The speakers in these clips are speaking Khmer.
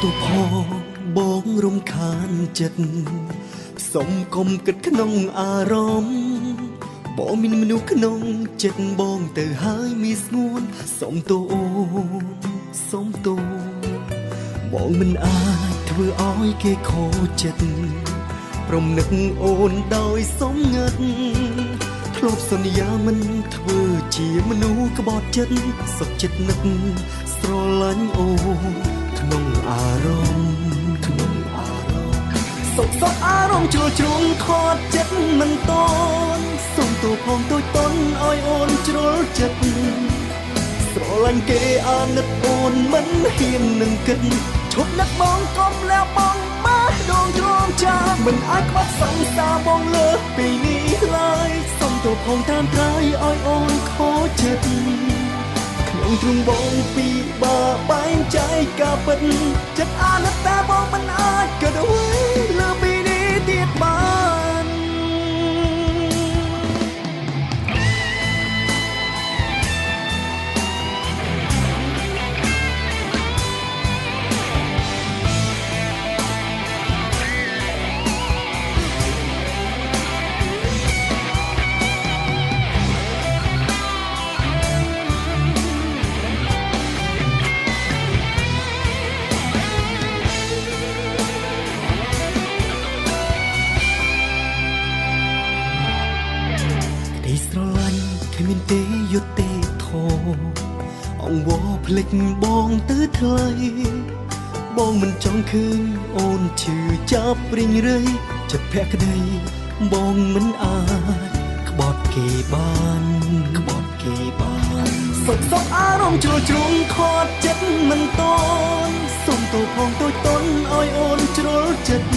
ตัวพอบองรำคาญចិត្តสมคมกัดขนงอารมณ์บ่มีมนุษย์ขนงចិត្តបងទៅហើយมีស្ងួនสมตัวสมตัวបងមិនអាចធ្វើឲ្យគេខូចចិត្តព្រមនឹកអូនដោយសំងឹតធ្លាប់សន្យាមិនធ្វើជាមនុស្សក្បត់ចិត្តសុខចិត្តនឹកស្រឡាញ់អូនក្នុងអារម្មណ៍សុខអារម្មណ៍ជ្រុលជ្រុងខត់ចិត្តមិនតន់សុំទូផងទូចតន់ឲ្យអូនជ្រុលចិត្តស្រឡាញ់គេអាណិតអូនមិនហ៊ាននឹងគិតឈប់នឹកបងកុំលះបងម៉ាស់ដងជ្រងចាមិនអាចខ្វះសង្សារបងលើសពីនេះឡើយសុំទូផងតាមត្រៃឲ្យអូនខូចចិត្តក្នុងទ្រង់បងពីបាបែងចែកការពិតចិត្តអាណិតតែបងមិនអាចគិតអ្វីលើពីនេះទៀតបានស្រឡាញ់គ្មានទេយុទ្ធទេធោអង្វរភ្លេចបងទៅថ្លៃបងមិនចង់ឃើញអូនឈឺចាប់ព្រិញរៃចិត្តភក្តីបងមិនអាចក្បត់គេបានសុខអារម្មណ៍ជ្រុលជ្រុងខត់ចិត្តមិនតន់សុំទូផងទូចតន់ឲ្យអូនជ្រុលចិត្ត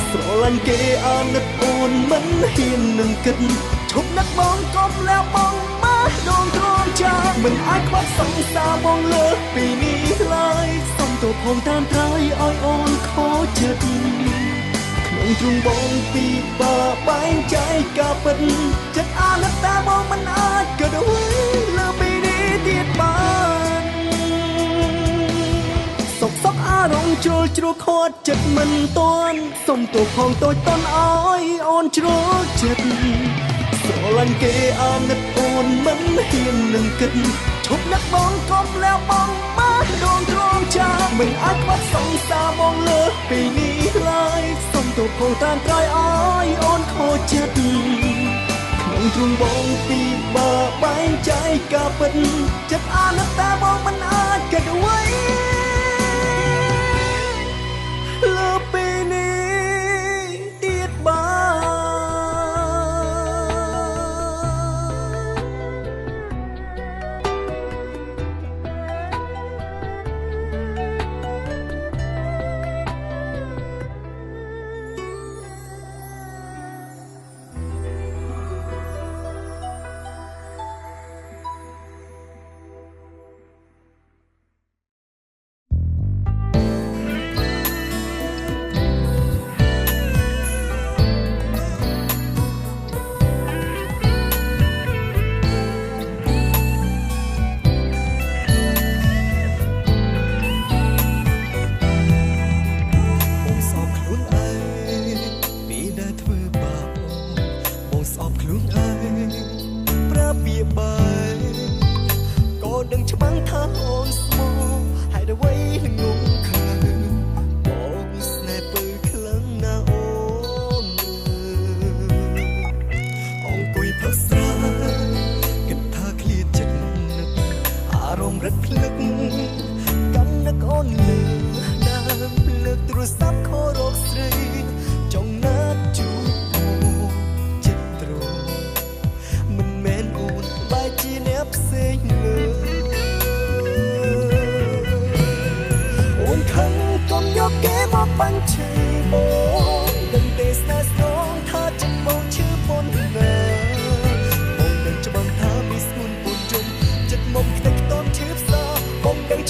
ស្រឡាញ់គេអាណិតអូនមិនហ៊ាននឹងគិតឈប់នឹកបងកុំលះបងម៉ាស់ដងទ្រាំចាមិនអាចខ្វះសង្សារបងលើសពីនេះឡើយសុំទូផងតាមត្រៃឲ្យអូនខូចចិត្តក្នុងទ្រង់បងពីបាបែងចែកការពិតចិត្តអាណិតតែបងមិនអាចគិតអ្វីលើពីនេះទៀតបានសុខអារម្មណ៍ជ្រុលជ្រោះខត់ចិត្តមិនតន់សុំទូផងតូចតន់ឲ្យអូនជ្រុលចិត្តស្រឡាញ់គេអាណិតអូនមិនហ៊ាននឹងគិតឈប់នឹកបងកុំលះបងម៉ាស់ដងទ្រាំចាមិនអាចខ្វះសង្សារបងលើសពីនេះឡើយសុំទូផងតាមត្រៃឲ្យអូនខូចចិត្តក្នុងទ្រង់បងពីបាបែងចែកការពិតចិត្តអាណិតតែបងមិនអាចគិតអ្វីលើពីនេះទៀតបាន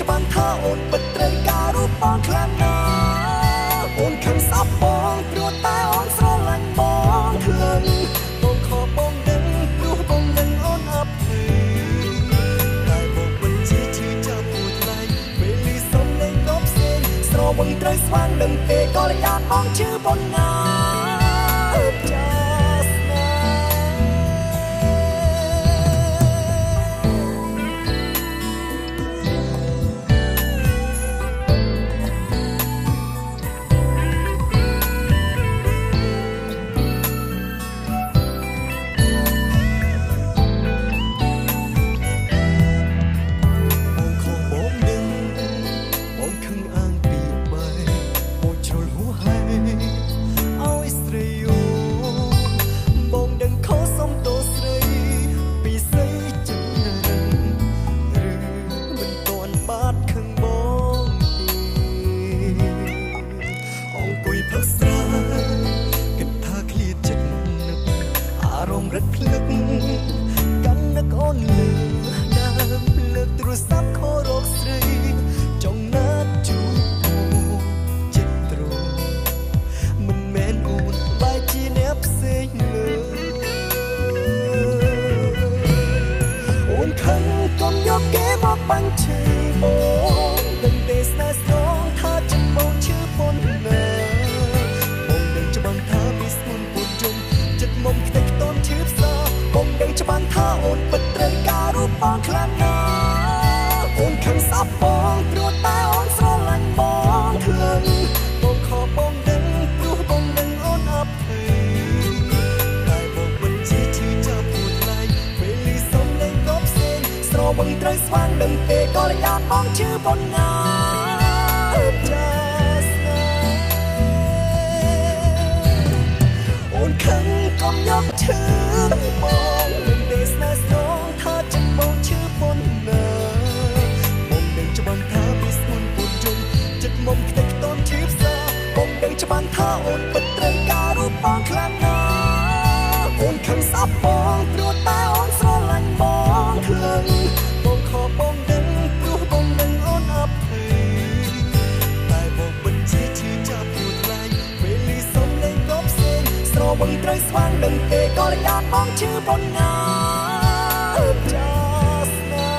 ច្បាស់ថាអូនពិតត្រូវការរូបបងខ្លាំងណាស់អូនខឹងស្អប់បងព្រោះតែអូនស្រឡាញ់បងខ្លាំងបងខកបងដឹងព្រោះបងនឹងអូនអភ័យតែបងមិនជាឈឺចាប់ពូថ្លៃពេលលឺសំឡេងកប់ផ្សេង វឹងត្រូវស្វាងដឹងទេក៏លែងអានបងឈឺប៉ុណ្ណាចាស្នេរត់ភ្លឹកកាន់នឹកអូនលើដើមលើកទូរស័ព្ទខលរកស្រីចង់ណាត់ជួបចិត្តទ្រមិនមែនអូនបែរជាអ្នកផ្សេងលើអូនខឹងកុំយកគេមកបាញ់ឆេបងដឹងទេស្នេហ៍ស្នងថាចិត្តបងឈឺប៉ុណ្ណាបងដឹងច្បាស់ថាពីស្មុនពួនជុំចិត្តមុំខ្ទេចខ្ទាំឈឺផ្សាបងដឹងច្បាស់ថាអូនពិតត្រូវការរូបបងខ្លាំងណាស់អូនខឹងស្អប់បងព្រោះតែអូនស្រឡាញ់បងខ្លាំងបងខកបងដឹងព្រោះបងដឹងអូនអភ័យតែបងពិតជាឈឺចាប់ពូថ្លៃពេលលឺសំឡេងក៏ផ្សេងស្រវឹងត្រូវស្វាងដឹងទេក៏លែងអានបងឈឺប៉ុណ្ណាចាអូនខឹងកុំយកឈឺបងមិនទេស្នេហ៍ស្នងថាចិត្តបងឈឺប៉ុណ្ណាបងដឹងច្បាស់ថាពីស្មុនពួនជុំចិត្តមុំខ្ទេចខ្ទាំឈឺផ្សាបងដឹងច្បាស់ថាអូនពិតត្រូវការរូបបងខ្លាំងណាស់អូនខឹងស្អប់បងព្រោះតែអូនស្រឡាញ់បងខ្លាំងបងខកបងដឹងព្រោះបងដឹងអូនអភ័យតែបងពិតជាឈឺចាប់ពូថ្លៃពេលលឺសំឡេងក៏ផ្សេងស្រវឹងត្រូវស្វាងដឹងទេក៏លែងអានបងឈឺប៉ុណ្ណាចាស្នេ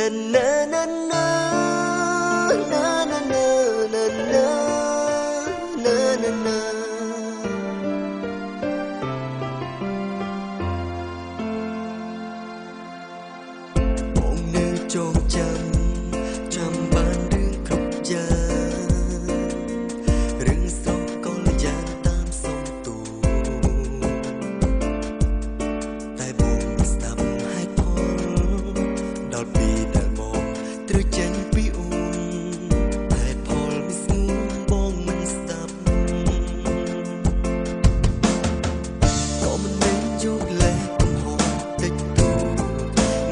na na na na na na na na na na na បងនៅចងចាំបានរឿងគ្រប់យ៉ាងរឿងស្រស់ក៏យ៉ាងតាមសំទូតែបងមិនស្ដាប់ហេតុផលដល់ពេលដែលបងត្រូវចេញពីអូនហេតុផលមិនស្ងួនបងមិនស្ដាប់ក៏មិនមែនយកលេសកំហុសតិចតួ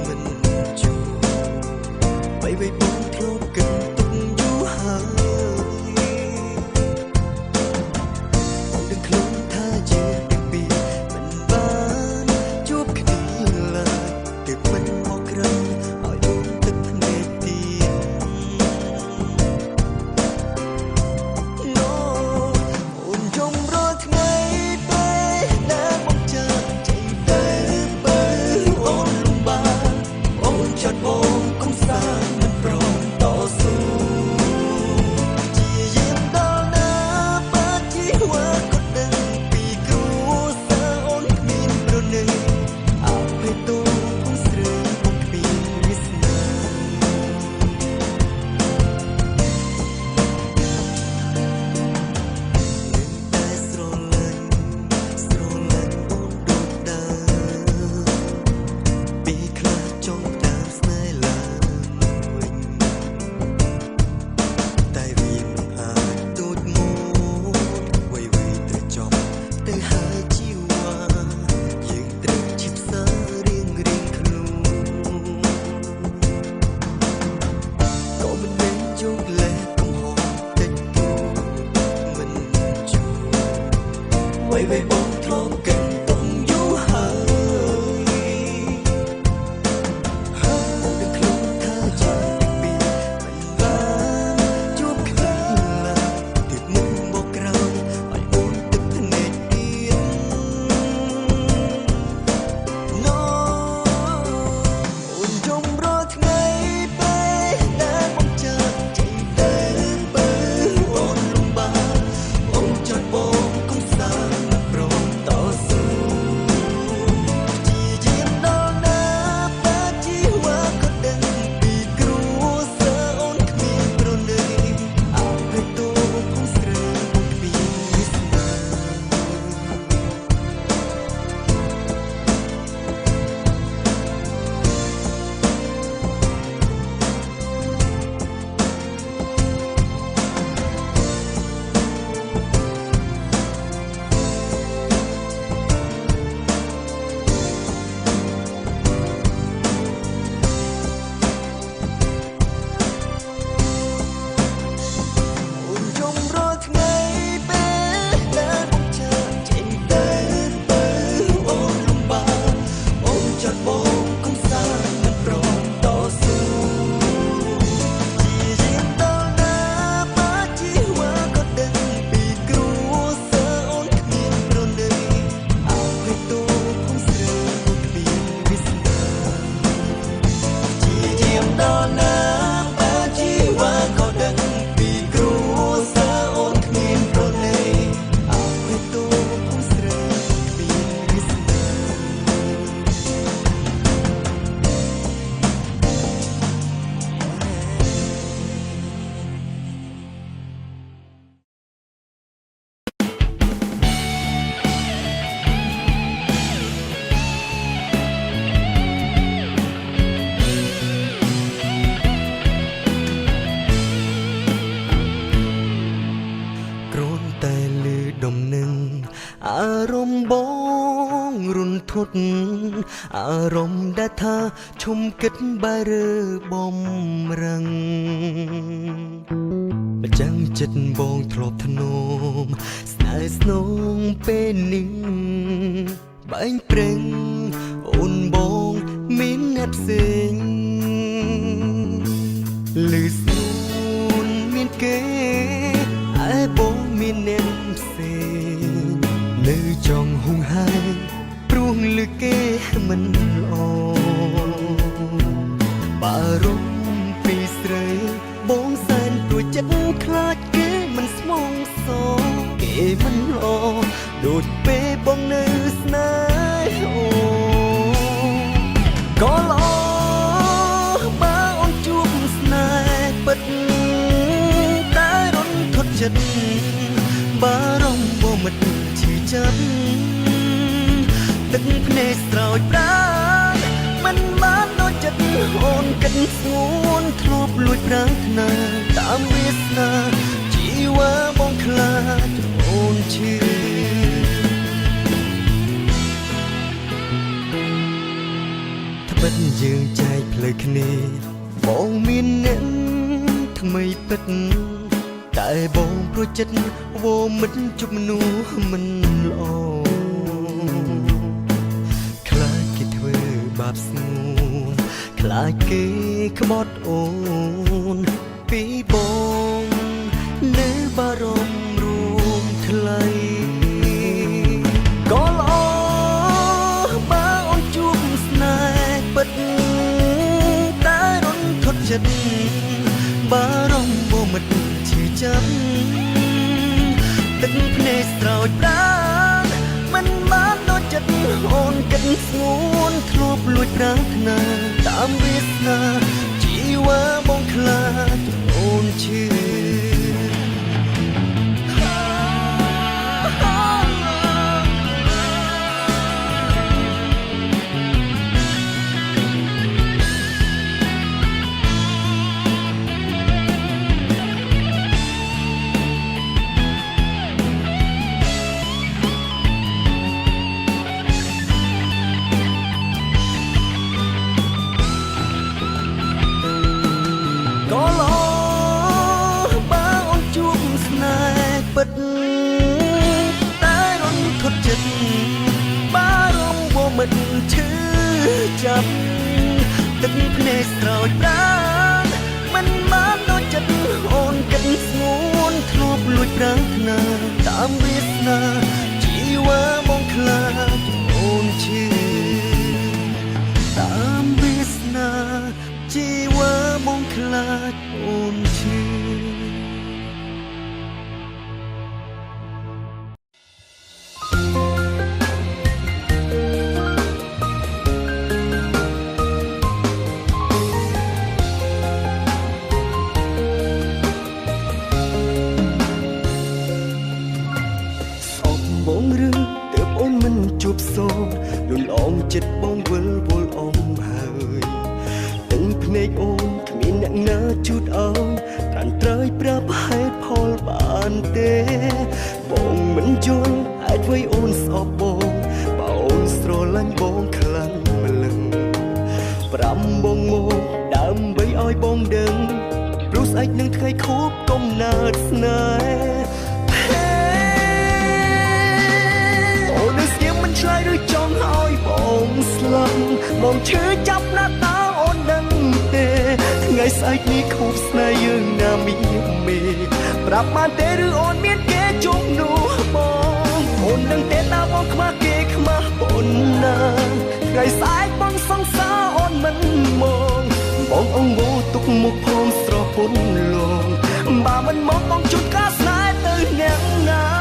មិនជួបីបងធ្លាប់គិតទុកយូរហើយបងដឹងខ្លួនថាយើងទាំងពីរមិនបានជួបគ្នាឡើយទើបមិនមកក្រៅឲ្យអូនទឹកភ្នែកទៀត ไว้บอกทรอบกันต้องอยู่หายดึงคลุมท่าจะปีไปลานจูบขึ้นลาติดมึงบอกเราไอ้อุ่นตึกทะเนจเดียนน้องอุ่นจมรอทั้งไงไปแต่มองจากใจเต้นเปิดอ่อนลงบาองจอดบอกคงสางโปรดต่อสู้จีเจียนดอกนาปาจีว่าก็ดังปีกรูเสืออ่อนขมิ้นโปรเนยอาไปตัวคงเสือคงปีวิสนา อุ่นจมรอทั้งไงเป็นแต่มองจากใจเต้นเปิดอ่อนลงบาองจอดบอกคงสางมันพร้อมต่อสู้จีเรียนต่อหน้าปาจีว่าก็ดังปีกรูเสืออ่อนขมิ้นโปรเนยอาให้ตัวคงเสือคงปีวิสนาจีเจียมดอน้ำปาจีว่าก็ดังปีกรูเสืออ่อนขมิ้นโปรเนยอาให้ตัวคงเสือคงปีวิสนา กรนแต่ลือดมหนึ่งอารมณ์บองรุนทุดอารมณ์ดาทาชมกึดบาเរបอมรังประจังจิตบองทรอบถนอมสนายสนองเป็นหนึ่งใบเปร่งอุ่นบองมินแอบเสียงลือสูนมินเกไอ้บงมินเนมเซลือจองหงหายปรุงลือเกมันออบารมปีเสยบงแสนตัวจัดคลาดเกมันสมองสอเกมันอดูดเปบงเนื้อสนายโอก็ลอมาอ่อนจุบสนายปัดตายร้อนทดจัดบารมบ่มัดชื่อจับตึงพเนสรอยปรามันมาโนจัดโอนกันสวนทรบลุยปรารถนาตามเวสนาจีว่าบองคลาดโอนชื่อถ้าบัดยืงใจเพลยคเนบองมีเน้นทั้งไม่ปัดแต่บองโปรจัดโวมันจุบนูมันลอคลายกิเธอบาปสูนคลายเกขบอดโอนปีบองเนื้อบารมรวมทลายก็ลอมาอ่อนจุบสนายปัดตายร้อนทดจัดบารมบ่มัดชื่อจับตึงพเนสรอยปรามันมาโนจัดโอนกันสวนทรบลุยปรารถนาตามเวสนาจีว่าบองคลาดโอนชื่อ ก็ จับទឹកភ្នែកស្រោចដានមិនបានដូចចិត្តអូនគិតស្ងួនធ្លាប់លួចប្រាថ្នាតាមវាសនាជីវ៉ាមកខ្លាចអូនឈឺតាមវាសនាជីវ៉ាមកខ្លាចអូនឈឺជួបសូនលំអងចិត្តបងវិលវល់អងហើយទាំងភ្នែកអូនគ្មានអ្នកណាជូតអោយត្រាន់ត្រើយប្រាប់ហេតុផលបានទេបងមិនយល់ហេតុអ្វីអូនស្អប់បងបើអូនស្រឡាញ់បងខ្លាំងម្លឹងប្រាំបងមកដើម្បីឲ្យបងដឹងព្រោះស្អែកនឹងថ្ងៃខួបកំណើតស្នេហ៍ឆ្លើយឬចង់ឲ្យបងស្លាប់បងឈឺចាប់ណាស់តើអូនដឹងទេថ្ងៃស្អែកនេះខួបស្នេហ៍យើងណាមានមេប្រាប់បានទេឬអូនមានគេជុំនោះបងអូនដឹងទេតើបងខ្មាស់គេខ្មាស់ប៉ុណ្ណាថ្ងៃស្អែកបងសង្សារអូនមិនមកបងអង្វរទុកមុខផងស្រពន់លងបើមិនមកបងជូនការស្នេហ៍ទៅអ្នកណា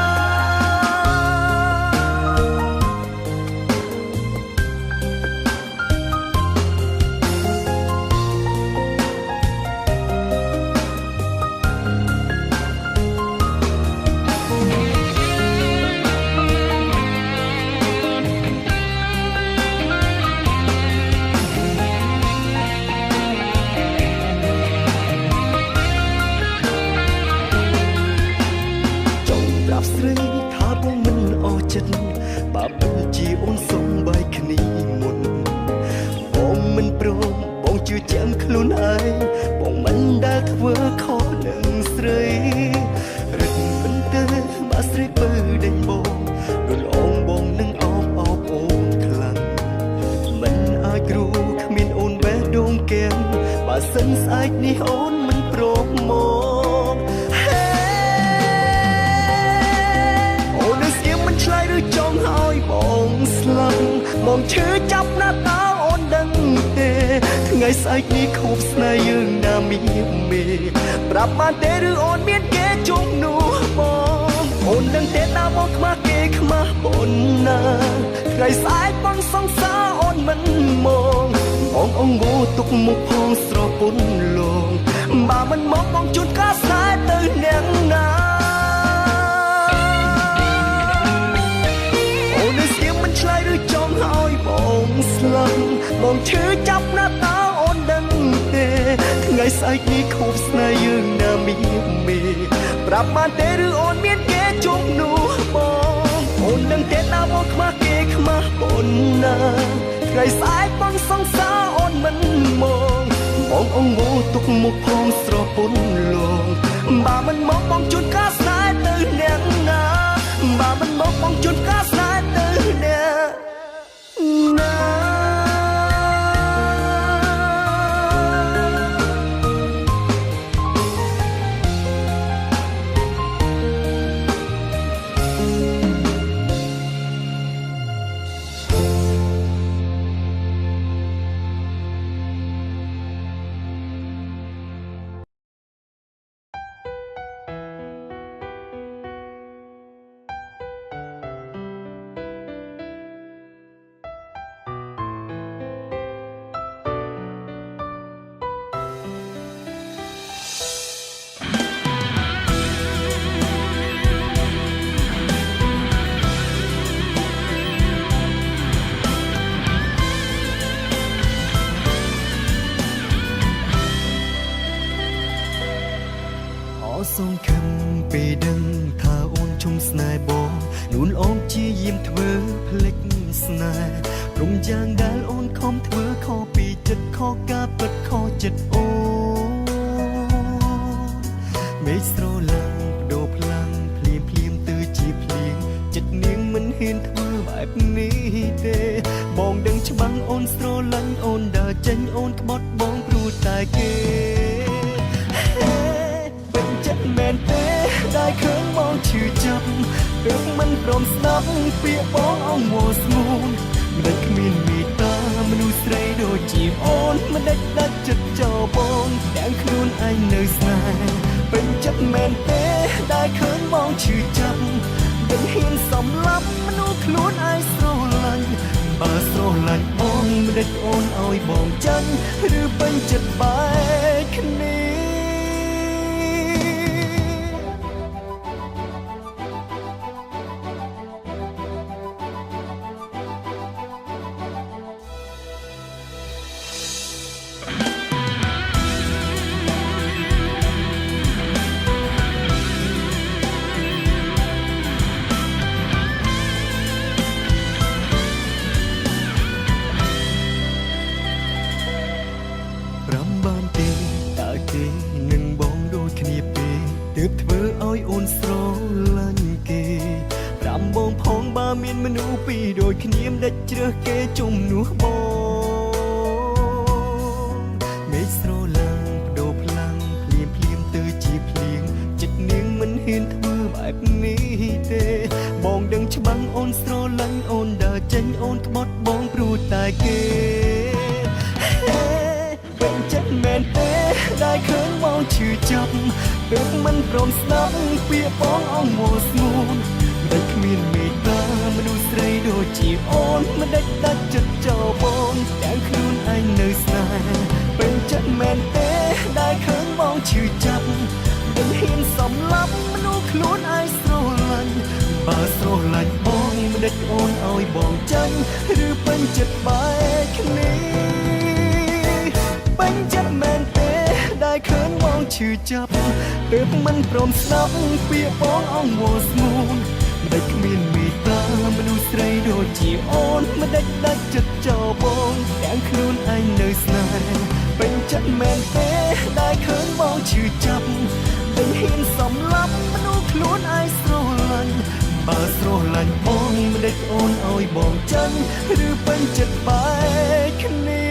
បើពិតជាអូនសុំបាយគ្នាមុនបងមិនព្រមបងជឿជាក់ខ្លួនឯងបងមិនដែលធ្វើខុសនឹងស្រីរឹកមិនទៅបើស្រីបើដេញបងរលងបងនឹងអបអូនខ្លាំងមិនអាចគ្រូគ្មានអូនបេះដូងកែមបើសិនស្អែកនេះអូនមិនព្រមមកអូននឹងស្ងៀមមិនឆ្លើយឬចង់ឲ្យបងស្លាប់បងឈឺចាប់ណាស់តើអូនដឹងទេថ្ងៃស្អែកនេះខួបស្នេហ៍យើងណាមានមេប្រាប់បានទេឬអូនមានគេជុំនោះបងអូនដឹងទេតើបងខ្មាស់គេខ្មាស់ប៉ុណ្ណាថ្ងៃស្អែកបងសង្សារអូនមិនមកបងអង្វរទុកមុខផងស្រពន់លងបើមិនមកបងជូនការស្នេហ៍ទៅអ្នកណាឆ្លើយឬចង់ឲ្យបងស្លាប់បងឈឺចាប់ណាស់តើអូនដឹងទេថ្ងៃស្អែកនេះខួបស្នេហ៍យើងណាមានមេប្រាប់បានទេឬអូនមានគេជុំនោះបងអូនដឹងទេតើបងខ្មាស់គេខ្មាស់ប៉ុណ្ណាថ្ងៃស្អែកបងសង្សារអូនមិនមកបងអង្វរទុកមុខផងស្រពន់លងបើមិនមកបងជូនការស្នេហ៍ទៅអ្នកណាបើមិនមកបងជូនការស្នេហ៍ទៅអ្នកណា សងខឹងពេលដឹងថាអូនជុំស្នេហ៍បងនួនអូនជាយាមធ្វើភ្លេចស្នេហ៍ព្រមយ៉ាងដែលអូនខំធ្វើខុសពីចិត្តខុសការពិតខុសចិត្តអូនមេឃស្រឡាំងបដូរផ្លាំងភ្លៀងភ្លៀងទៅជាភ្លៀងចិត្តនាងមិនហ៊ានធ្វើបែបនេះទេបងដឹងច្បាស់អូនស្រ ឈឺចាប់ទើបមិនព្រមស្ដាប់ពាក្យបងអង្វរស្ងួនមិនគ្មានមេត្តាមនុស្សស្រីដូចជាអូនមិនដេចដាច់ចិត្តចោលបងទាំងខ្លួនឯងនៅស្នេហ៍ពេញចិត្តមែនទេដែលឃើញបងឈឺចាប់មិនហ៊ានសំឡាប់មនុស្សខ្លួនឯងស្រឡាញ់បើស្រឡាញ់បងមិនដេចអូនឲ្យបងចាញ់ឬពេញចិត្តបែកគ្នានឹងបងដូចគ្នាពេកទើបធ្វើឲ្យអូនស្រឡាញ់គេប្រាំបងផងបើមានមនុស្សពីរដូចគ្នាមិនដេចជ្រើសគេជំនួសបងមេឃស្រឡាំងបដូរផ្លាំងភ្លៀងភ្លៀងទៅជាភ្លៀងចិត្តនាងមិនហ៊ានធ្វើបែបនេះទេបងដឹងច្បាស់អូនស្រឡាញ់អូនដើរចេញអូនក្បត់បងព្រោះតែគេពេញចិត្តមែនទេដែលឃើញបងឈឺចាប់ទើបមិនព្រមស្ដាប់ពាក្យបងអង្វរស្ងួនមិនគ្មានមេត្តាមនុស្សស្រីដូចជាអូនមិនដេចដាច់ចិត្តចោលបងទាំងខ្លួនឯងនៅស្នេហ៍ពេញចិត្តមែនទេដែលឃើញបងឈឺចាប់មិនហ៊ានសំឡាប់មនុស្សខ្លួនឯងស្រឡាញ់បើស្រឡាញ់បងមិនដេចអូនឲ្យបងចាញ់ឬពេញចិត្តបែកគ្នាពេញចិត្តមែនទេដែលឃើញបងឈឺចាប់ទើបមិនព្រមស្ដាប់ពាក្យបងអង្វរស្ងួនមិនដេចគ្មានមេត្តាមនុស្សស្រីដូចជាអូនមិនដេចដាច់ចិត្តចោលបងទាំងខ្លួនឯងនៅស្នេហ៍ពេញចិត្តមែនទេដែលឃើញបងឈឺចាប់មិនហ៊ានសំឡាប់មនុស្សខ្លួនឯងស្រឡាញ់បើស្រឡាញ់បងមិនដេចអូនឲ្យបងចាញ់ឬពេញចិត្តបែកគ្នា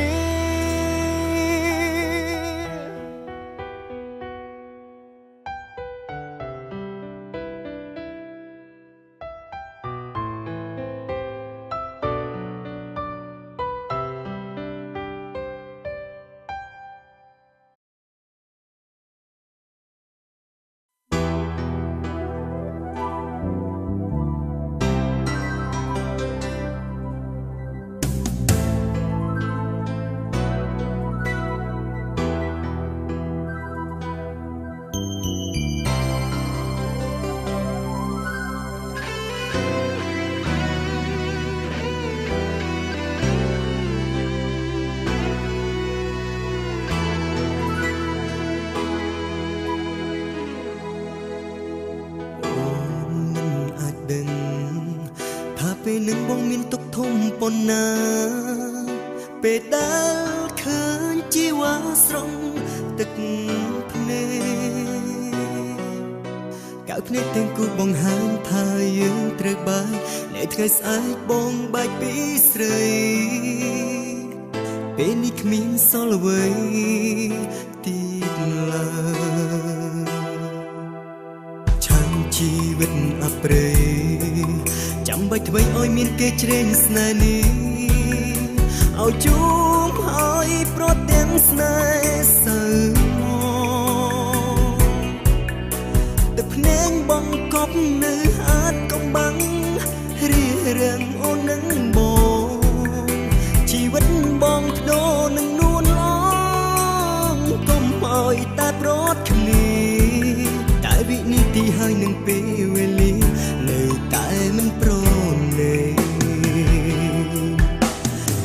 ពេលនឹងបងមានទុកធំប៉ុណ្ណាពេលដែលឃើញជីវ៉ាស្រង់ទឹកភ្នែកកៅភ្នែកទាំងគូបង្ហាញថាយើងត្រូវបែកនៅថ្ងៃស្អែកបងបែកពីស្រីពេលនេះគ្មានសល់អ្វីទៀតឡើយឆាំជីវិតអប្រេចាំបាច់ធ្វើឲ្យមានគេជ្រែងស្នេហ៍នេះឲ្យជួបឲ្យប្រត់ទាំងស្នេហ៍សៅមកទឹកភ្នែកបងកប់នៅអាចកំបាំងរៀបរៀងអូននឹងបងជីវិតបងធ្ដោនឹងនួនឡងកុំឲ្យតែប្រត់គ្នាតែវិនិច្ឆ័យហើយនឹងពេលវេលានៅតែមិនព្រមលេ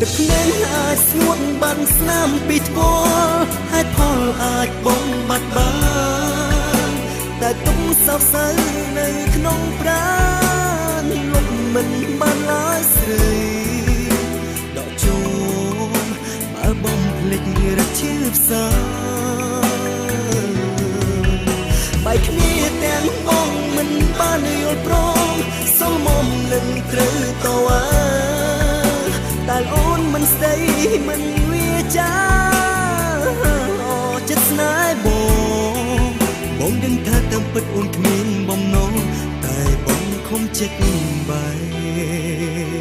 ទឹកភ្នែកអាចស្ងួតបានស្នាមពីថ្ពាល់ហើយផលអាចបងបាត់បានតែទុំសោកសៅនៅក្នុងប្រាណលុបមិនបានឡើយស្រីដកជុំបើបងភ្លេចរកឈឺផ្សាបែកគ្នាទាំងបងមិនបានយល់ព្រមសុំមុំនឹងត្រូវតវ៉ាតែអូនមិនស្ដីមិនវាចាចិត្តស្នេហ៍បងដឹងថាតាមពិតអូនគ្មានបំណង ចិត្តបាយ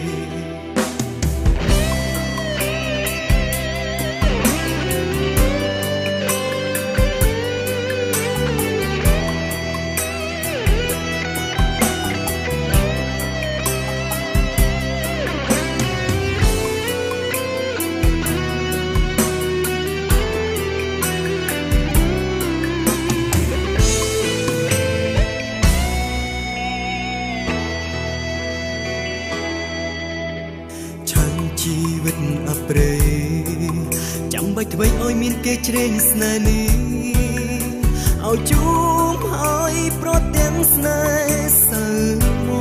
ជីវិតអប្រេចាំបាច់ធ្វើឲ្យមានគេជ្រែងស្នេហ៍នេះឲ្យជួមឲ្យប្រទាំងស្នេហ៍សើមក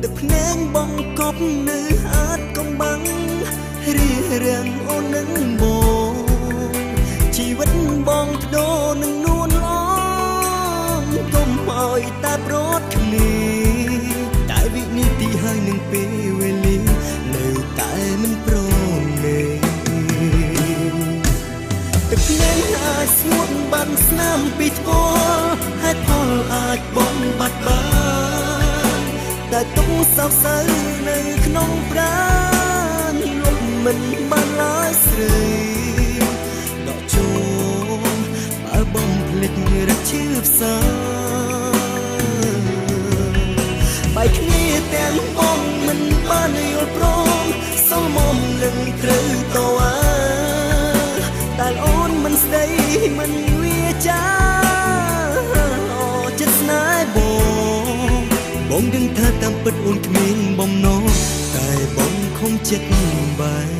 ទឹកភ្នែកបងកប់នៅហាត់កំបាំងរៀបរៀងអូននឹងបងជីវិតបងបដូរនឹងនួនឡងកុំឲ្យតែប្រត់គ្នាតែវិនិច្ឆ័យហើយនឹងពេលវេលានៅតែមិនព្រមទេទឹកភ្នែកអាចស្ងួតបានស្នាមពីថ្ពាល់ហេតុផលអាចបំបត្តិបានតែទុកសោកសៅនៅក្នុងប្រាណលុបមិនបានឡើយស្រីដកចូលបើបំភ្លេចរកឈឺផ្សាបែកគ្នាទាំងបងមិនបានយល់ព្រមសល់មុំនឹងត្រូវតវ៉ាតែអូនមិនស្ដីមិនវាចាអូចិត្តស្នេហ៍បងដឹងថាតាមពិតអូនគ្មានបំណងតែបងខំចិត្តបាយ